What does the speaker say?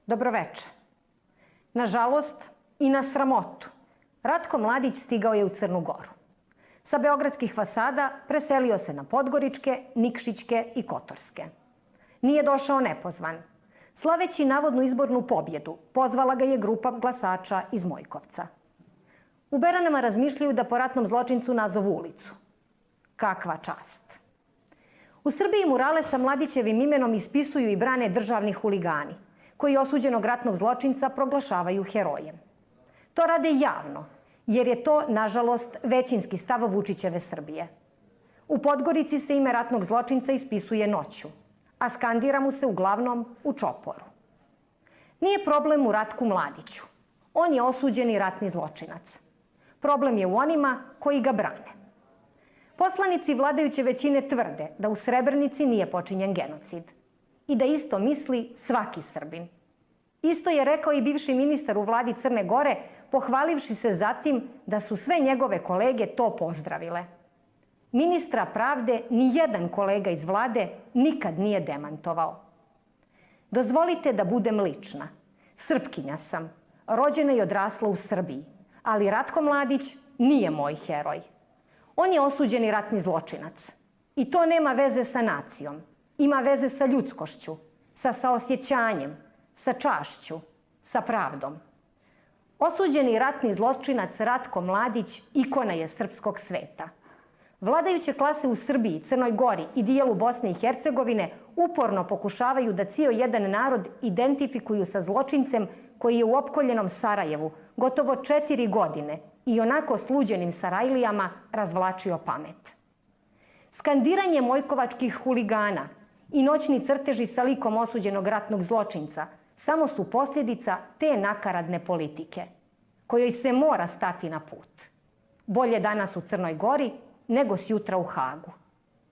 Dobroveče. Nažalost i na sramotu, Ratko Mladić stigao je u Crnu Goru. Sa beogradskih fasada preselio se na Podgoričke, Nikšićke i Kotorske. Nije došao nepozvan. Slaveći navodnu izbornu pobjedu, pozvala ga je grupa glasača iz Mojkovca. U Beranama razmišljaju da po ratnom zločincu nazovu ulicu. Kakva čast! U Srbiji murale sa Mladićevim imenom ispisuju i brane državni huligani, koji osuđenog ratnog zločinca proglašavaju herojem. To rade javno, jer je to, nažalost, većinski stav Vučićeve Srbije. U Podgorici se ime ratnog zločinca ispisuje noću, a skandira mu se uglavnom u čoporu. Nije problem u Ratku Mladiću. On je osuđeni ratni zločinac. Problem je u onima koji ga brane. Poslanici vladajuće većine tvrde da u Srebrenici nije počinjen genocid i da isto misli svaki Srbin. Isto je rekao i bivši ministar u vladi Crne Gore, pohvalivši se zatim da su sve njegove kolege to pozdravile. Ministra pravde ni jedan kolega iz vlade nikad nije demantovao. Dozvolite da budem lična. Srpkinja sam, rođena i odrasla u Srbiji, ali Ratko Mladić nije moj heroj. On je osuđeni ratni zločinac. I to nema veze sa nacijom. Ima veze sa ljudskošću, sa saosjećanjem, sa čašću, sa pravdom. Osuđeni ratni zločinac Ratko Mladić ikona je srpskog sveta. Vladajuće klase u Srbiji, Crnoj Gori i dijelu Bosne i Hercegovine uporno pokušavaju da cijel jedan narod identifikuju sa zločincem koji je u opkoljenom Sarajevu gotovo 4 godine i onako sluđenim Sarajlijama razvlačio pamet. Skandiranje mojkovačkih huligana i noćni crteži sa likom osuđenog ratnog zločinca samo su posljedica te nakaradne politike, kojoj se mora stati na put. Bolje danas u Crnoj Gori nego sjutra u Hagu.